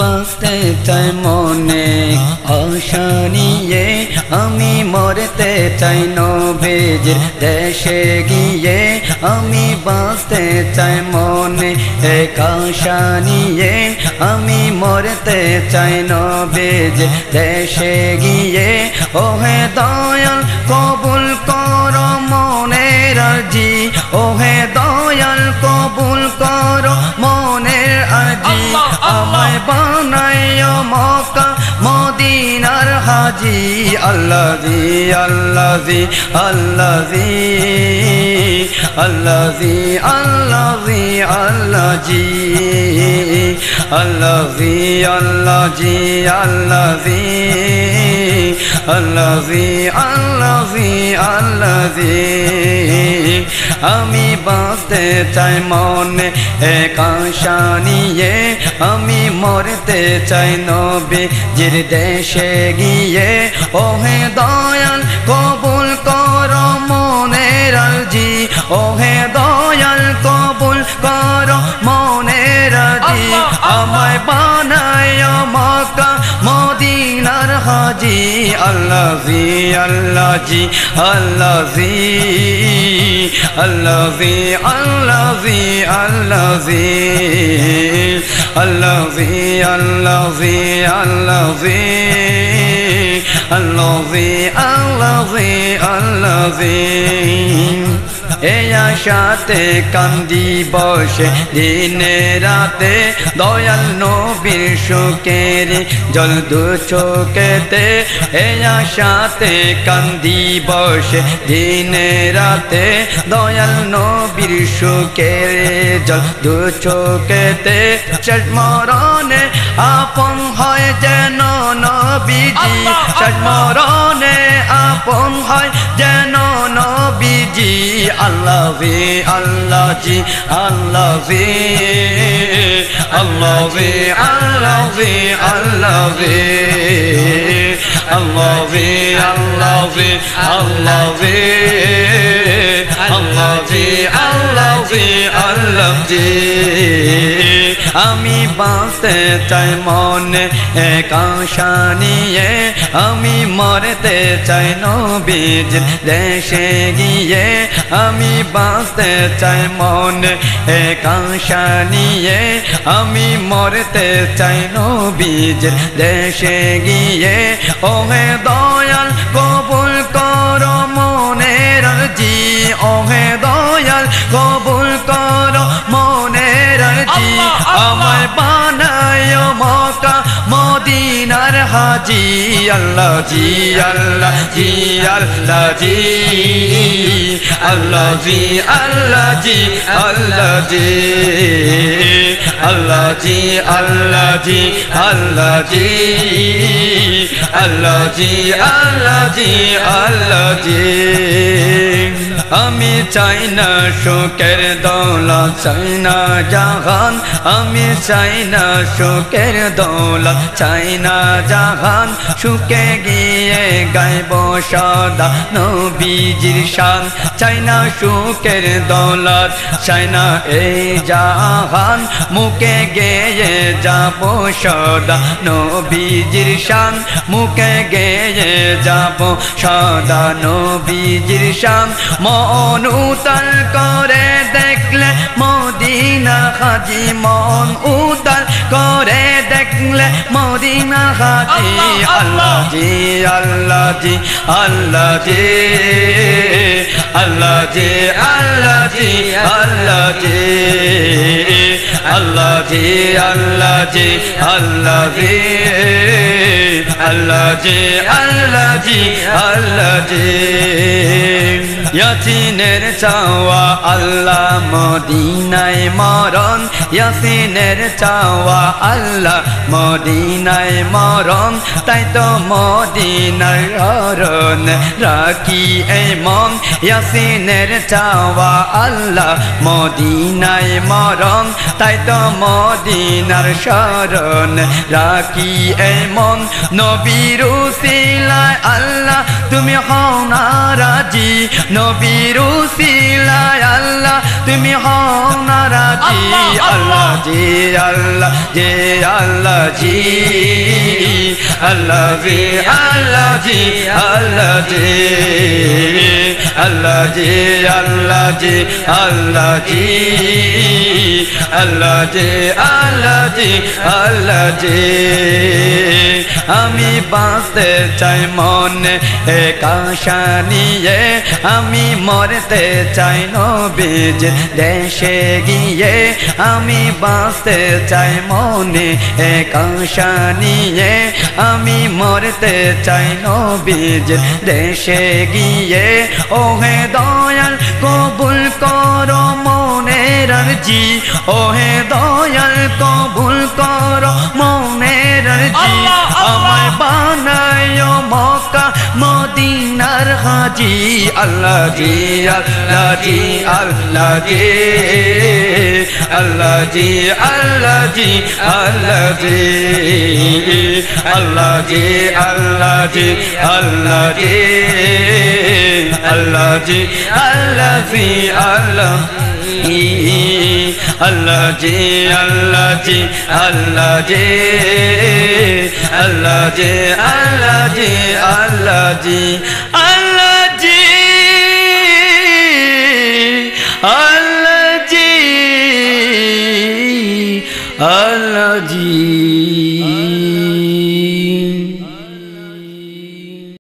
বাঁচতে চাই মনে আশা নিয়ে আমি মরতে চাই নবীজির দেশে গিয়ে আমি বাঁচতে চাই মনে এক আশা নিয়ে আমি মরতে চাই নবীজির দেশে গিয়ে ওহে দয়াল কবুল করো মনের আরজি ওহে দয়াল কবুল করো মনের আরজি আমায় বানাইও মক্কা মদিনার হাজি আল্লাহি আল্লাহি আল্লাহি আল্লাহি আল্লাহি আল্লাহি আল্লাহি আল্লাহি আল্লাহি আল্লাহি আল্লাহি আল্লাহি আমি বাঁচতে চাই মনে এক আশা নিয়ে আমি মরতে চাই নবীজির দেশে গিয়ে ওহে দয়াল কবুল করো মনের আরজি ওহে দয়াল কবুল করো মনের আরজি আমায় বানাইও মক্কা মদিনার হাজি আল্লাহি আল্লাহি আল্লাহি আল্লাহি আল্লাহি আল্লাহি আল্লাহি আল্লাহি আল্লাহি আল্লাহি আল্লাহি আল্লাহি এই আশাতে কান্দি বসে দিনে রাতে দয়াল নবীর সুখের জল দু চোখেতে এই আশাতে কান্দি বসে দিনে রাতে দয়াল নবীর সুখের জল দু চোখেতে শেষ মরণে আপন হয় যেন নবীজি শেষ মরণে আপন হয় যেন নবীজি আল্লাহি আল্লাহি আল্লাহি আল্লাহি আল্লাহি আল্লাহি আল্লাহি আল্লাহি আল্লাহি আল্লাহি আল্লাহি আল্লাহি আমি বাঁচতে চাই মনে এক আশা নিয়ে আমি মরতে চাই নবীজির দেশে গিয়ে আমি বাঁচতে চাই মনে এক আশা নিয়ে আমি মরতে চাই নবীজির দেশে গিয়ে ওহে দয়াল কবুল করো মনের আরজি ওহে দয়াল কবুল করো মনের আরজি আমায় বানাইও মক্কা মদিনার হাজি আল্লাহি আল্লাহি আল্লাহি আল্লাহি আল্লাহি আল্লাহি আল্লাহি আল্লাহি আল্লাহি আল্লাহি আল্লাহি আল্লাহি আমি চাই না সুখের দৌলত চাই না জাহান আমি চাই না সুখের দৌলত চাই না জাহান সুখে গিয়ে গাইব সদা নবীজির শান চাই না সুখের দৌলত চাই না এই জাহান মুখে গেয়ে যাব সদা নবীজির শান মুখে গেয়ে যাব সদা নবীজির শান মন উতাল করে দেখলে মদিনা হাজি মন উতাল করে দেখলে মদিনা হাজি আল্লাহি আল্লাহি আল্লাহি আল্লাহি আল্লাহি আল্লাহি আল্লাহি আল্লাহি আল্লাহি আল্লাহি আল্লাহি আল্লাহি ইয়াসিনের চাওয়া আল্লাহ মদিনায় মরণ ইয়াসিনের চাওয়া আল্লাহ মদিনায় মরণ তাই তো মদিনার শরণ রাখি এই মন ইয়াসিনের চাওয়া আল্লাহ মদিনায় মরণ তাই তো মদিনার শরণ রাখি এই মন নবীর উসিলায় আল্লাহ তুমি হও না রাজি নবীর উসিলায় আল্লাহ তুমি হও না রাজি আল্লাহ জি আল্লাহ জি আল্লাহ জি আল্লাহ জি আল্লাহ জি আল্লাহ জি আল্লাহ জি আল্লাহ জি আল্লাহ জি আল্লাহ জি আল্লাহ জি আল্লাহ জি আমি বাঁচতে চাই মনে এক আশা নিয়ে আমি মরতে চাই নবীর দেশে গিয়ে আমি বাঁচতে চাই মনে এক আশা নিয়ে আমি মরতে চাই নবীর দেশে গিয়ে ওহে দয়াল কবুল করো মনের আরজি ওহে দয়াল কবুল করো মনের আরজি আমায় বানায়ো মক্কা মদিনার হাজি আল্লাহ জি আল্লাহ জি আল্লাহ জি আল্লাহ জি আল্লাহ জি আল্লাহ জি আল্লাহ জি আল্লাহ জি আল্লাহ জি আল্লাহ জি আল্লাহ জি আল্লাহ Allah ji Allah ji Allah ji Allah ji Allah ji Allah ji Allah ji Allah ji Allah ji